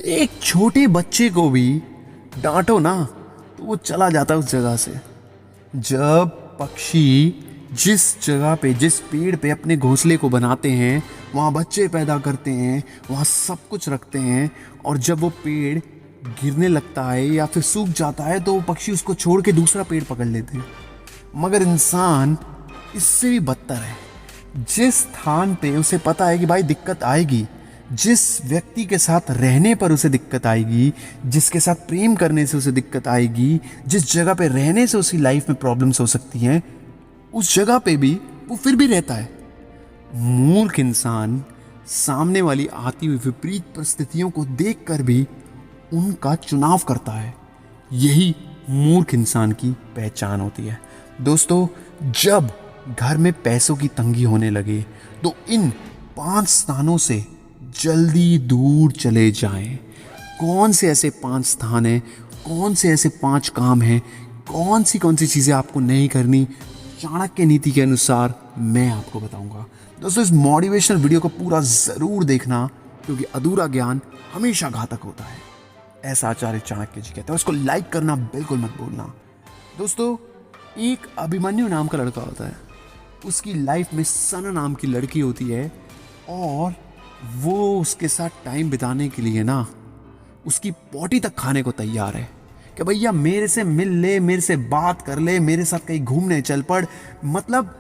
एक छोटे बच्चे को भी डांटो ना तो वो चला जाता है उस जगह से। जब पक्षी जिस जगह पे, जिस पेड़ पे अपने घोंसले को बनाते हैं, वहाँ बच्चे पैदा करते हैं, वहाँ सब कुछ रखते हैं, और जब वो पेड़ गिरने लगता है या फिर सूख जाता है तो वो पक्षी उसको छोड़ के दूसरा पेड़ पकड़ लेते हैं। मगर इंसान इससे भी बदतर है। जिस स्थान पे उसे पता है कि भाई दिक्कत आएगी, जिस व्यक्ति के साथ रहने पर उसे दिक्कत आएगी, जिसके साथ प्रेम करने से उसे दिक्कत आएगी, जिस जगह पे रहने से उसकी लाइफ में प्रॉब्लम्स हो सकती हैं, उस जगह पे भी वो फिर भी रहता है। मूर्ख इंसान सामने वाली आती हुई विपरीत परिस्थितियों को देखकर भी उनका चुनाव करता है। यही मूर्ख इंसान की पहचान होती है। दोस्तों, जब घर में पैसों की तंगी होने लगे तो इन 5 स्थानों से जल्दी दूर चले जाएं। कौन से ऐसे 5 स्थान हैं, कौन से ऐसे 5 काम हैं, कौन सी चीज़ें आपको नहीं करनी, चाणक्य नीति के अनुसार मैं आपको बताऊंगा। दोस्तों, इस मोटिवेशनल वीडियो को पूरा ज़रूर देखना, क्योंकि अधूरा ज्ञान हमेशा घातक होता है, ऐसा आचार्य चाणक्य जी कहते हैं। उसको लाइक करना बिल्कुल मत भूलना। दोस्तों, एक अभिमन्यु नाम का लड़का होता है। उसकी लाइफ में सना नाम की लड़की होती है, और वो उसके साथ टाइम बिताने के लिए ना उसकी पोटी तक खाने को तैयार है कि भैया मेरे से मिल ले, मेरे से बात कर ले, मेरे साथ कहीं घूमने चल पड़। मतलब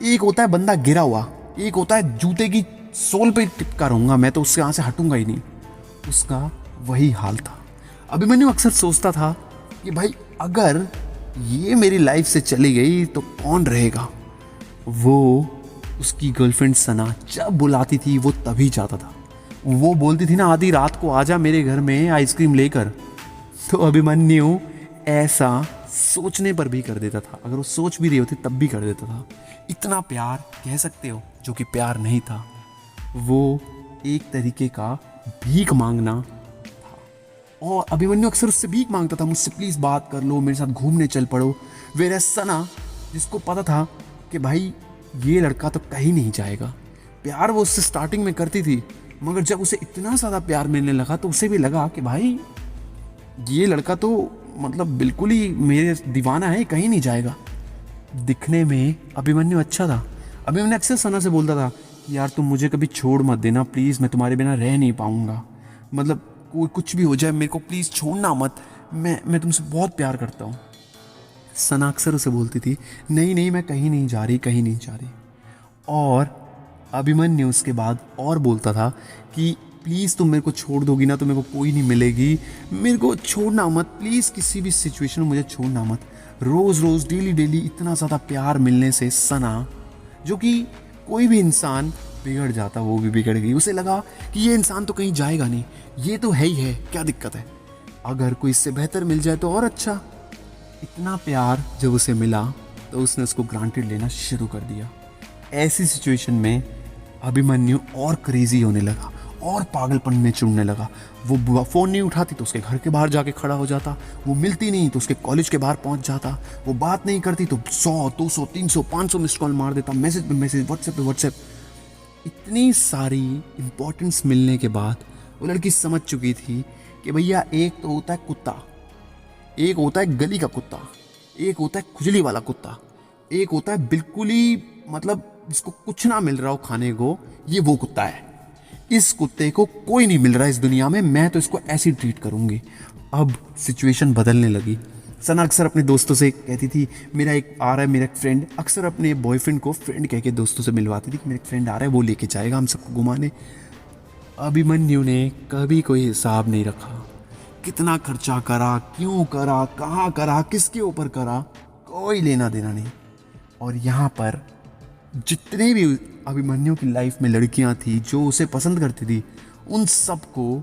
एक होता है बंदा गिरा हुआ, एक होता है जूते की सोल पे टिपका रहूंगा मैं, तो उससे यहाँ से हटूंगा ही नहीं। उसका वही हाल था। अभिमन्यु अक्सर सोचता था कि भाई अगर ये मेरी लाइफ से चली गई तो कौन रहेगा। वो उसकी गर्लफ्रेंड सना जब बुलाती थी वो तभी जाता था। वो बोलती थी ना, आधी रात को आजा मेरे घर में आइसक्रीम लेकर, तो अभिमन्यु ऐसा सोचने पर भी कर देता था। अगर वो सोच भी रही होती तब भी कर देता था। इतना प्यार कह सकते हो जो कि प्यार नहीं था, वो एक तरीके का भीख मांगना था। और अभिमन्यु अक्सर उससे भीख मांगता था, मुझसे प्लीज़ बात कर लो, मेरे साथ घूमने चल पड़ो। वेरे सना, जिसको पता था कि भाई ये लड़का तो कहीं नहीं जाएगा, प्यार वो उससे स्टार्टिंग में करती थी, मगर जब उसे इतना ज़्यादा प्यार मिलने लगा तो उसे भी लगा कि भाई ये लड़का तो मतलब बिल्कुल ही मेरे दीवाना है, कहीं नहीं जाएगा। दिखने में अभिमन्यु अच्छा था। अभिमन्यु अक्सर सना से बोलता था, यार तुम मुझे कभी छोड़ मत देना प्लीज़, मैं तुम्हारे बिना रह नहीं पाऊँगा। मतलब कोई कुछ भी हो जाए मेरे को प्लीज़ छोड़ना मत, मैं तुमसे बहुत प्यार करता हूँ। सना अक्सर उसे बोलती थी, नहीं नहीं मैं कहीं नहीं जा रही, कहीं नहीं जा रही। और अभिमन्यु उसके बाद और बोलता था कि प्लीज़ तुम मेरे को छोड़ दोगी ना तो मेरे को कोई नहीं मिलेगी, मेरे को छोड़ना मत प्लीज़, किसी भी सिचुएशन में मुझे छोड़ना मत। रोज़ रोज़ डेली डेली इतना ज़्यादा प्यार मिलने से सना, जो कि कोई भी इंसान बिगड़ जाता, वो भी बिगड़ गई। उसे लगा कि ये इंसान तो कहीं जाएगा नहीं, ये तो है ही है, क्या दिक्कत है, अगर कोई इससे बेहतर मिल जाए तो और अच्छा। इतना प्यार जब उसे मिला तो उसने उसको ग्रांटेड लेना शुरू कर दिया। ऐसी सिचुएशन में अभिमन्यु और क्रेजी होने लगा और पागलपन में चुनने लगा। वो फ़ोन नहीं उठाती तो उसके घर के बाहर जाके खड़ा हो जाता, वो मिलती नहीं तो उसके कॉलेज के बाहर पहुंच जाता, वो बात नहीं करती तो 100 200 300 500 मिस्ड कॉल मार देता, मैसेज पे मैसेज, व्हाट्सएप पे व्हाट्सएप। इतनी सारी इंपॉर्टेंस मिलने के बाद वो लड़की समझ चुकी थी कि भैया एक तो होता है कुत्ता, एक होता है गली का कुत्ता, एक होता है खुजली वाला कुत्ता, एक होता है बिल्कुल ही मतलब जिसको कुछ ना मिल रहा हो खाने को, ये वो कुत्ता है। इस कुत्ते को कोई नहीं मिल रहा इस दुनिया में, मैं तो इसको ऐसी ट्रीट करूंगी। अब सिचुएशन बदलने लगी। सना अक्सर अपने दोस्तों से कहती थी, मेरा एक आ रहा है, मेरा एक फ्रेंड, अक्सर अपने बॉयफ्रेंड को फ्रेंड कह के दोस्तों से मिलवाती थी कि मेरा एक फ्रेंड आ रहा है, वो लेके जाएगा हम सबको घुमाने। अभिमन्यु ने कभी कोई हिसाब नहीं रखा, कितना खर्चा करा, क्यों करा, कहाँ करा, किसके ऊपर करा, कोई लेना देना नहीं। और यहाँ पर जितने भी अभिमन्यु की लाइफ में लड़कियाँ थी जो उसे पसंद करती थी, उन सबको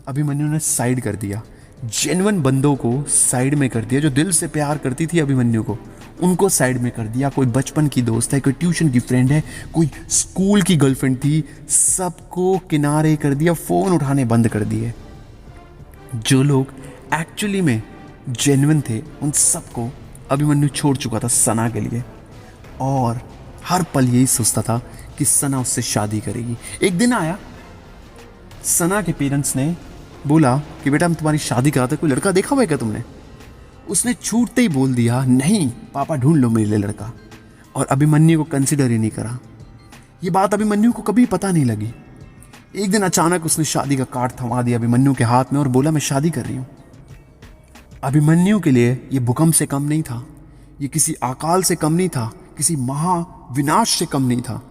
अभिमन्यु ने साइड कर दिया। जेन्युइन बंदों को साइड में कर दिया, जो दिल से प्यार करती थी अभिमन्यु को, उनको साइड में कर दिया। कोई बचपन की दोस्त है, कोई ट्यूशन की फ्रेंड है, कोई स्कूल की गर्लफ्रेंड थी, सबको किनारे कर दिया, फ़ोन उठाने बंद कर दिए। जो लोग एक्चुअली में जेन्युइन थे उन सबको अभिमन्यु छोड़ चुका था सना के लिए, और हर पल यही सोचता था कि सना उससे शादी करेगी। एक दिन आया, सना के पेरेंट्स ने बोला कि बेटा हम तुम्हारी शादी कराते, कोई लड़का देखा हुआ है क्या तुमने? उसने छूटते ही बोल दिया, नहीं पापा ढूंढ लो मेरे लिए लड़का। और अभिमन्यु को कंसिडर ही नहीं करा। ये बात अभिमन्यु को कभी पता नहीं लगी। एक दिन अचानक उसने शादी का कार्ड थमा दिया अभिमन्यु के हाथ में और बोला मैं शादी कर रही हूं। अभिमन्यु के लिए ये भूकंप से कम नहीं था, ये किसी अकाल से कम नहीं था, किसी महाविनाश से कम नहीं था।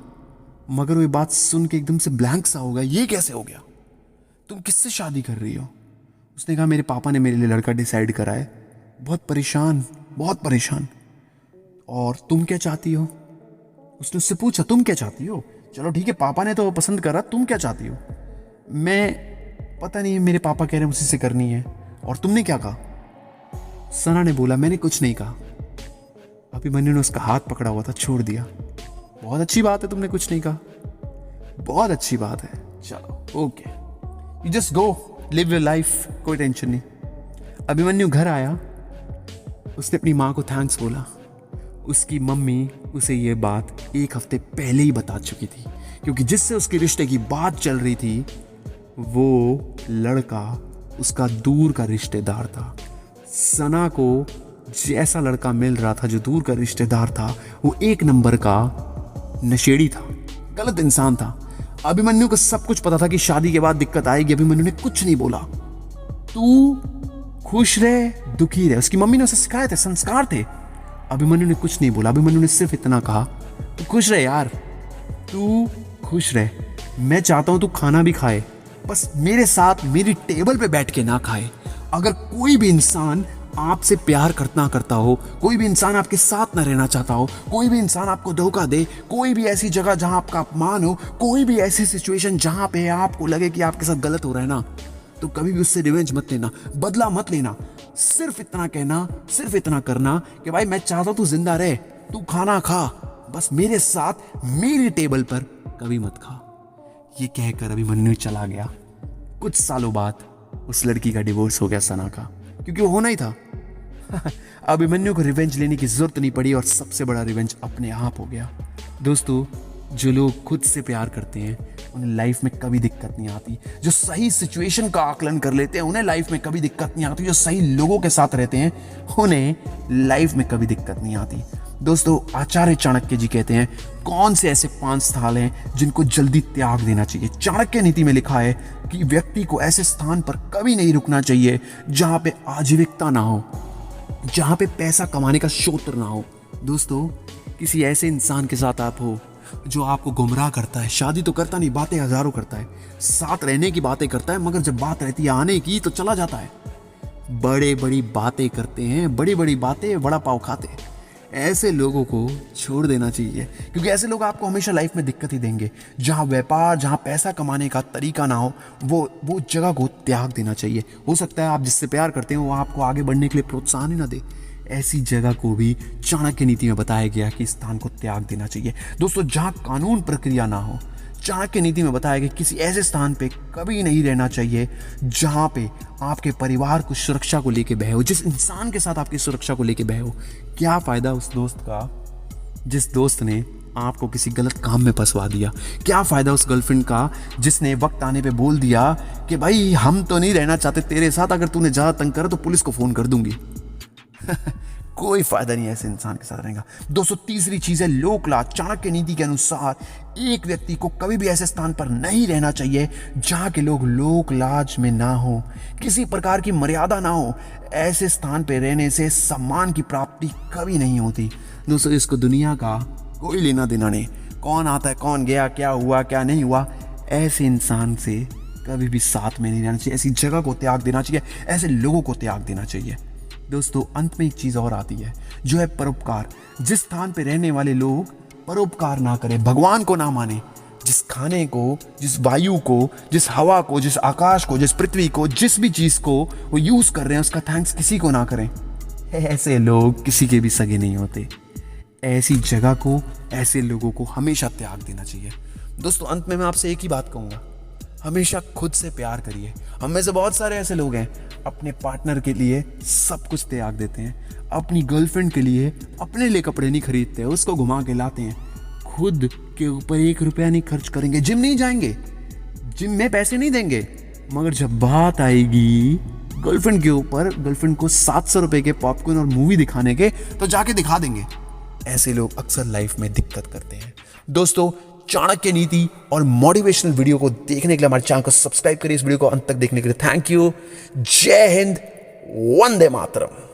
मगर वो बात सुन के एकदम से ब्लैंक सा हो गया। ये कैसे हो गया? तुम किससे शादी कर रही हो? उसने कहा मेरे पापा ने मेरे लिए लड़का डिसाइड करा है। बहुत परेशान, बहुत परेशान। और तुम क्या चाहती हो? उसने उससे पूछा तुम क्या चाहती हो? चलो ठीक है, पापा ने तो पसंद करा, तुम क्या चाहती हो? मैं पता नहीं, मेरे पापा कह रहे हैं उसी से करनी है। और तुमने क्या कहा? सना ने बोला मैंने कुछ नहीं कहा। अभिमन्यु ने उसका हाथ पकड़ा हुआ था, छोड़ दिया। बहुत अच्छी बात है तुमने कुछ नहीं कहा, बहुत अच्छी बात है, चलो okay, you just go live your life, कोई टेंशन नहीं। अभिमन्यु घर आया, उसने अपनी माँ को थैंक्स बोला। उसकी मम्मी उसे ये बात एक हफ्ते पहले ही बता चुकी थी, क्योंकि जिससे उसके रिश्ते की बात चल रही थी वो लड़का उसका दूर का रिश्तेदार था। सना को जैसा लड़का मिल रहा था जो दूर का रिश्तेदार था, वो एक नंबर का नशेड़ी था, गलत इंसान था। अभिमन्यु को सब कुछ पता था कि शादी के बाद दिक्कत आएगी। अभिमन्यु ने कुछ नहीं बोला। तू खुश रहे, दुखी रहे, उसकी मम्मी ने उसे सिखाए थे, संस्कार थे। अभिमन्यु ने कुछ नहीं बोला। अभिमन्यु ने सिर्फ इतना कहा तू खुश रहे यार, तू खुश रहे। मैं चाहता हूं तू खाना भी खाए, बस मेरे साथ मेरी टेबल पे बैठ के ना खाए। अगर कोई भी इंसान आपसे प्यार करता हो, कोई भी इंसान आपके साथ ना रहना चाहता हो, कोई भी इंसान आपको धोखा दे, कोई भी ऐसी जगह जहां आपका अपमान हो, कोई भी ऐसी सिचुएशन जहां पे आपको लगे कि आपके साथ गलत हो रहा है ना, तो कभी भी उससे रिवेंज मत लेना, बदला मत लेना। सिर्फ इतना कहना, सिर्फ इतना करना कि भाई मैं चाहता हूं तू जिंदा रहे, तू खाना खा, बस मेरे साथ मेरी टेबल पर कभी मत खा। ये कहकर अभिमन्यु चला गया। कुछ सालों बाद उस लड़की का डिवोर्स हो गया सना का, क्योंकि वो होना ही था। अभिमन्यु को रिवेंज लेने की जरूरत नहीं पड़ी और सबसे बड़ा रिवेंज अपने आप हो गया। दोस्तों, जो लोग खुद से प्यार करते हैं उन्हें लाइफ में कभी दिक्कत नहीं आती। जो सही सिचुएशन का आकलन कर लेते हैं उन्हें लाइफ में कभी दिक्कत नहीं आती। जो सही लोगों के साथ रहते हैं उन्हें लाइफ में कभी दिक्कत नहीं आती। दोस्तों, आचार्य चाणक्य जी कहते हैं कौन से ऐसे 5 स्थान हैं जिनको जल्दी त्याग देना चाहिए। चाणक्य नीति में लिखा है कि व्यक्ति को ऐसे स्थान पर कभी नहीं रुकना चाहिए जहां पे आजीविकता ना हो, जहां पे पैसा कमाने का शोत्र ना हो। दोस्तों, किसी ऐसे इंसान के साथ आप हो जो आपको गुमराह करता है, शादी तो करता नहीं, बातें हजारों करता है, साथ रहने की बातें करता है, मगर जब बात रहती है आने की तो चला जाता है। बड़े बड़ी बातें करते हैं, बड़ी बड़ी बातें, बड़ा पाव खाते हैं। ऐसे लोगों को छोड़ देना चाहिए, क्योंकि ऐसे लोग आपको हमेशा लाइफ में दिक्कत ही देंगे। जहां व्यापार, जहां पैसा कमाने का तरीका ना हो, वो जगह को त्याग देना चाहिए। हो सकता है आप जिससे प्यार करते हैं वो आपको आगे बढ़ने के लिए प्रोत्साहन ही ना दे। ऐसी जगह को भी चाणक्य नीति में बताया गया कि स्थान को त्याग देना चाहिए। दोस्तों, जहां कानून प्रक्रिया ना हो, चाणक्य नीति में बताया गया किसी ऐसे स्थान पे कभी नहीं रहना चाहिए जहां पे आपके परिवार को सुरक्षा को लेके बहे हो, जिस इंसान के साथ आपकी सुरक्षा को लेके बहे हो। क्या फायदा उस दोस्त का जिस दोस्त ने आपको किसी गलत काम में फंसवा दिया? क्या फायदा उस गर्लफ्रेंड का जिसने वक्त आने पे बोल दिया कि भाई हम तो नहीं रहना चाहते तेरे साथ, अगर तूने ज्यादा तंग करा तो पुलिस को फोन कर दूंगी। कोई फायदा नहीं ऐसे इंसान के साथ रहेगा। दोस्तों, तीसरी चीज है लोकलाज। चाणक्य नीति के अनुसार एक व्यक्ति को कभी भी ऐसे स्थान पर नहीं रहना चाहिए जहां के लोग लोकलाज में ना हो, किसी प्रकार की मर्यादा ना हो। ऐसे स्थान पर रहने से सम्मान की प्राप्ति कभी नहीं होती। दोस्तों, इसको दुनिया का कोई लेना देना नहीं, कौन आता है, कौन गया, क्या हुआ, क्या नहीं हुआ। ऐसे इंसान से कभी भी साथ में नहीं रहना चाहिए। ऐसी जगह को त्याग देना चाहिए, ऐसे लोगों को त्याग देना चाहिए। दोस्तों, अंत में एक चीज और आती है जो है परोपकार। जिस स्थान पे रहने वाले लोग परोपकार ना करें, भगवान को ना माने, जिस खाने को, जिस वायु को, जिस हवा को, जिस आकाश को, जिस पृथ्वी को, जिस भी चीज को वो यूज कर रहे हैं उसका थैंक्स किसी को ना करें, ऐसे लोग किसी के भी सगे नहीं होते। ऐसी जगह को, ऐसे लोगों को हमेशा त्याग देना चाहिए। दोस्तों, अंत में मैं आपसे एक ही बात कहूंगा, हमेशा खुद से प्यार करिए। हम में से बहुत सारे ऐसे लोग हैं अपने पार्टनर के लिए सब कुछ त्याग देते हैं, अपनी गर्लफ्रेंड के लिए अपने लिए कपड़े नहीं खरीदते, उसको घुमा के लाते हैं, खुद के ऊपर 1 रुपया नहीं खर्च करेंगे, जिम नहीं जाएंगे, जिम में पैसे नहीं देंगे, मगर जब बात आएगी गर्लफ्रेंड के ऊपर, गर्लफ्रेंड को 700 रुपए के पॉपकॉर्न और मूवी दिखाने के, तो जाके दिखा देंगे। ऐसे लोग अक्सर लाइफ में दिक्कत करते हैं। दोस्तों, चाणक्य नीति और मोटिवेशनल वीडियो को देखने के लिए हमारे चैनल को सब्सक्राइब करिए। इस वीडियो को अंत तक देखने के लिए थैंक यू। जय हिंद, वंदे मातरम।